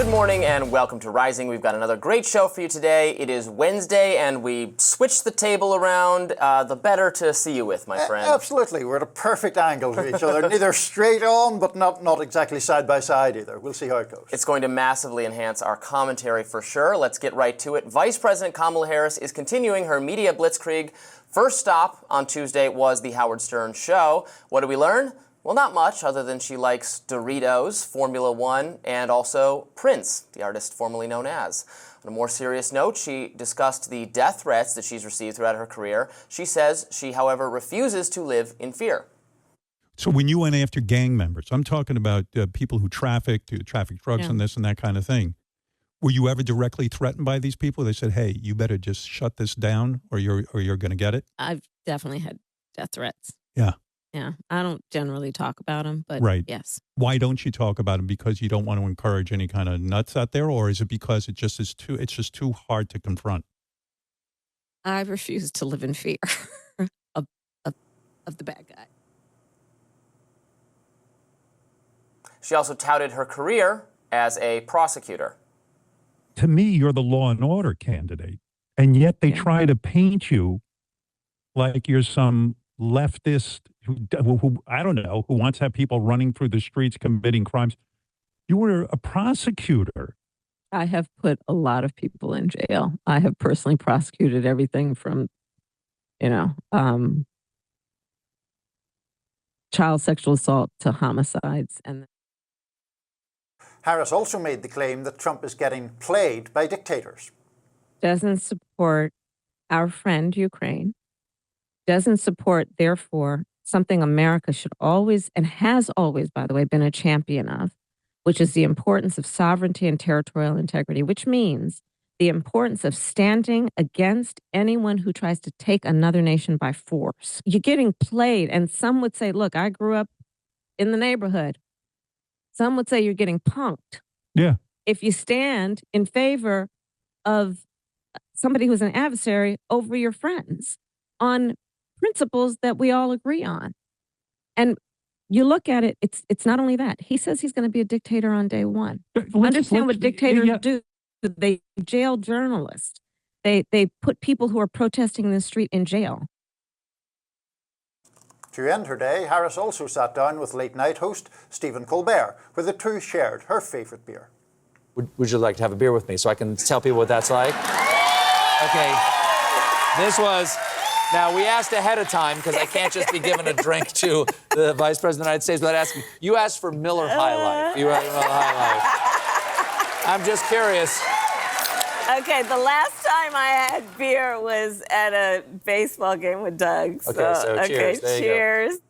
Good morning and welcome to Rising. We've got another great show for you today. It is Wednesday and we switched the table around, the better to see you with, my friend. Absolutely. We're at a perfect angle to each other. Neither straight on, but not exactly side by side either. We'll see how it goes. It's going to massively enhance our commentary for sure. Let's get right to it. Vice President Kamala Harris is continuing her media blitzkrieg. First stop on Tuesday was the Howard Stern show. What did we learn? Well, not much, other than she likes Doritos, Formula One, and also Prince, the artist formerly known as. On a more serious note, she discussed the death threats that she's received throughout her career. She says she, however, refuses to live in fear. So when you went after gang members, I'm talking about people who traffic drugs and this and that kind of thing. Were you ever directly threatened by these people? They said, hey, you better just shut this down or you're going to get it? I've definitely had death threats. Yeah. Yeah, I don't generally talk about them, but yes. Why don't you talk about them? Because you don't want to encourage any kind of nuts out there, or is it because it's just too hard to confront? I refuse to live in fear of the bad guy. She also touted her career as a prosecutor. To me, you're the law and order candidate, and yet they try to paint you like you're some leftist who I don't know, who wants to have people running through the streets committing crimes. You were a prosecutor. I have put a lot of people in jail. I have personally prosecuted everything from, child sexual assault to homicides. And Harris also made the claim that Trump is getting played by dictators. Doesn't support our friend Ukraine. Doesn't support, therefore, something America should always, and has always, by the way, been a champion of, which is the importance of sovereignty and territorial integrity, which means the importance of standing against anyone who tries to take another nation by force. You're getting played, and some would say, look, I grew up in the neighborhood. Some would say you're getting punked. Yeah. If you stand in favor of somebody who's an adversary over your friends on principles that we all agree on. And you look at it, it's not only that. He says he's going to be a dictator on day one. Understand what dictators do. They jail journalists. They put people who are protesting in the street in jail. To end her day, Harris also sat down with late-night host Stephen Colbert, where the two shared her favorite beer. Would you like to have a beer with me so I can tell people what that's like? Okay, this was... Now, we asked ahead of time, because I can't just be giving a drink to the Vice President of the United States without asking. You asked for Miller High Life. You asked for Miller High Life. I'm just curious. Okay, the last time I had beer was at a baseball game with Doug. So cheers. There cheers. You go.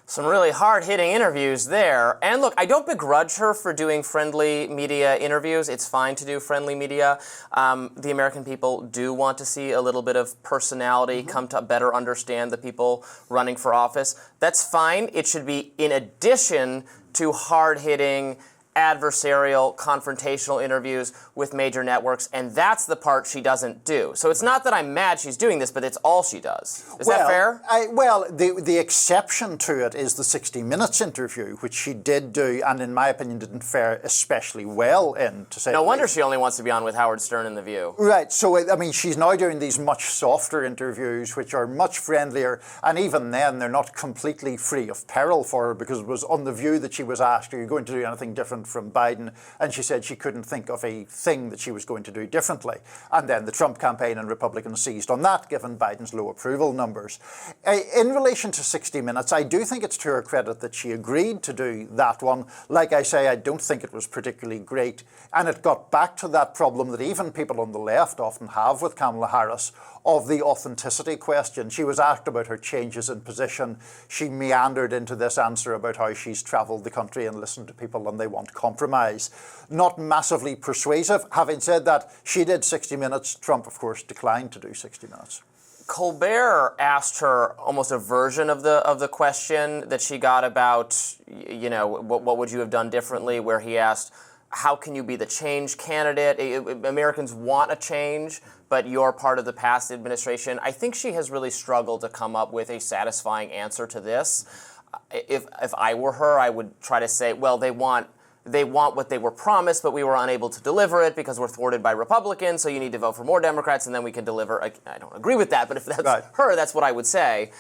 Some really hard-hitting interviews there. And look, I don't begrudge her for doing friendly media interviews. It's fine to do friendly media. The American people do want to see a little bit of personality, come to better understand the people running for office. That's fine. It should be in addition to hard-hitting, adversarial, confrontational interviews with major networks, and that's the part she doesn't do. So it's not that I'm mad she's doing this, but it's all she does. Is that fair? The exception to it is the 60 Minutes interview, which she did do, and in my opinion didn't fare especially well in, to say. No wonder she only wants to be on with Howard Stern in The View. Right, so I mean, she's now doing these much softer interviews, which are much friendlier, and even then they're not completely free of peril for her, because it was on The View that she was asked, are you going to do anything different from Biden, and she said she couldn't think of a thing that she was going to do differently. And then the Trump campaign and Republicans seized on that, given Biden's low approval numbers. In relation to 60 Minutes, I do think it's to her credit that she agreed to do that one. Like I say, I don't think it was particularly great, and it got back to that problem that even people on the left often have with Kamala Harris, of the authenticity question. She was asked about her changes in position. She meandered into this answer about how she's travelled the country and listened to people and they want compromise. Not massively persuasive. Having said that, she did 60 Minutes. Trump, of course, declined to do 60 Minutes. Colbert asked her almost a version of the question that she got about, what would you have done differently, where he asked, how can you be the change candidate? Americans want a change, but you're part of the past administration. I think she has really struggled to come up with a satisfying answer to this. If I were her, I would try to say, well, they want they want what they were promised, but we were unable to deliver it because we're thwarted by Republicans, so you need to vote for more Democrats, and then we can deliver. I don't agree with that, but if that's her, that's what I would say.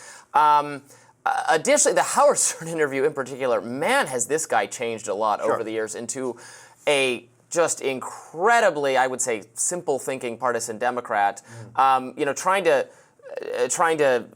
Additionally, the Howard Stern interview in particular, man, has this guy changed a lot over the years into a just incredibly, I would say, simple thinking partisan Democrat. Trying to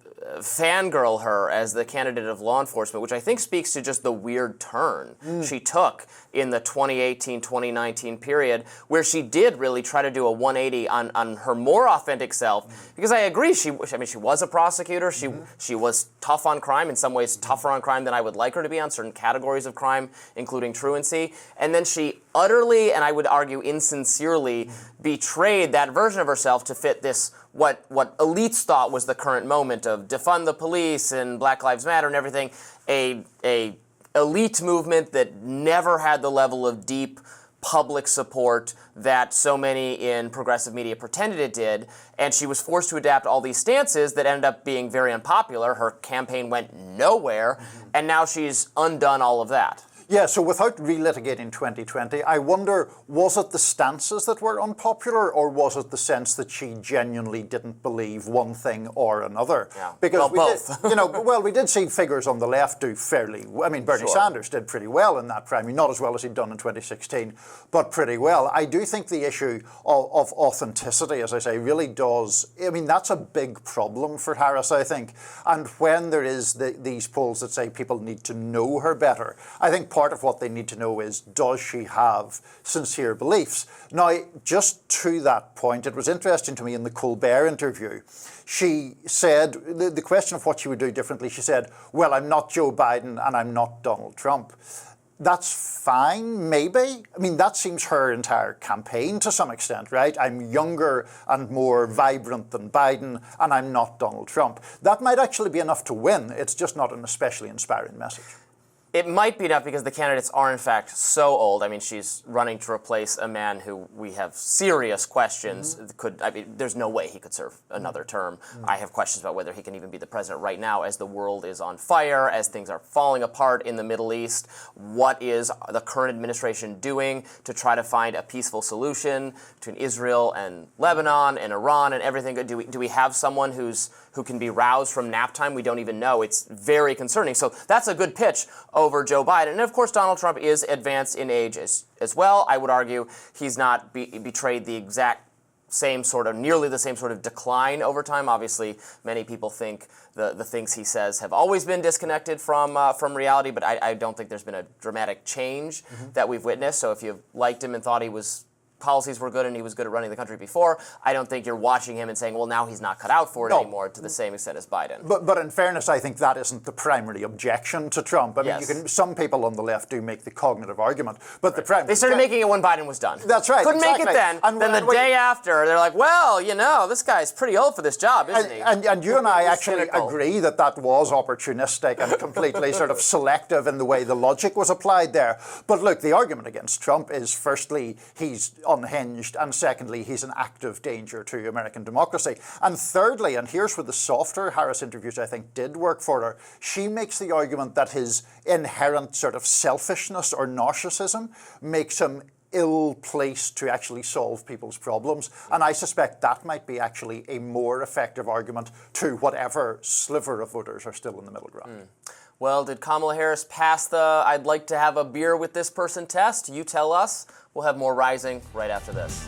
fangirl her as the candidate of law enforcement, which I think speaks to just the weird turn she took in the 2018-2019 period, where she did really try to do a 180 on her more authentic self. Because I agree, she was a prosecutor. She was tough on crime, in some ways tougher on crime than I would like her to be on certain categories of crime, including truancy. And then she utterly, and I would argue insincerely, betrayed that version of herself to fit this what elites thought was the current moment of defund the police and Black Lives Matter and everything, a elite movement that never had the level of deep public support that so many in progressive media pretended it did, and she was forced to adapt all these stances that ended up being very unpopular. Her campaign went nowhere, and now she's undone all of that. Yeah, so without relitigating 2020, I wonder, was it the stances that were unpopular, or was it the sense that she genuinely didn't believe one thing or another? Yeah. Because both. we did see figures on the left do fairly well. I mean, Bernie Sanders did pretty well in that primary, not as well as he'd done in 2016, but pretty well. I do think the issue of authenticity, as I say, really does, I mean, that's a big problem for Harris, I think. And when there is these polls that say people need to know her better, I think part of what they need to know is, does she have sincere beliefs? Now, just to that point, it was interesting to me in the Colbert interview, she said, the question of what she would do differently, she said, well, I'm not Joe Biden and I'm not Donald Trump. That's fine, maybe. I mean, that seems her entire campaign to some extent, right? I'm younger and more vibrant than Biden, and I'm not Donald Trump. That might actually be enough to win. It's just not an especially inspiring message. It might be enough because the candidates are, in fact, so old. I mean, she's running to replace a man who we have serious questions there's no way he could serve another term. I have questions about whether he can even be the president right now as the world is on fire, as things are falling apart in the Middle East. What is the current administration doing to try to find a peaceful solution between Israel and Lebanon and Iran and everything? Do we have someone who can be roused from nap time? We don't even know. It's very concerning. So that's a good pitch over Joe Biden. And of course, Donald Trump is advanced in age as well. I would argue he's not betrayed the exact same sort of, nearly the same sort of decline over time. Obviously, many people think the things he says have always been disconnected from reality, but I don't think there's been a dramatic change that we've witnessed. So if you liked him and thought policies were good and he was good at running the country before, I don't think you're watching him and saying, well, now he's not cut out for it anymore to the same extent as Biden. But in fairness, I think that isn't the primary objection to Trump. I mean, some people on the left do make the cognitive argument, but the primary... They started making it when Biden was done. That's right. Couldn't make it then. And then the day after, they're like, well, this guy's pretty old for this job, isn't he? And you and I actually agree that was opportunistic and completely sort of selective in the way the logic was applied there. But look, the argument against Trump is, firstly, he's unhinged, and secondly, he's an active danger to American democracy. And thirdly, and here's where the softer Harris interviews I think did work for her, she makes the argument that his inherent sort of selfishness or narcissism makes him ill-placed to actually solve people's problems. And I suspect that might be actually a more effective argument to whatever sliver of voters are still in the middle ground. Well, did Kamala Harris pass the I'd like to have a beer with this person test? You tell us. We'll have more Rising right after this.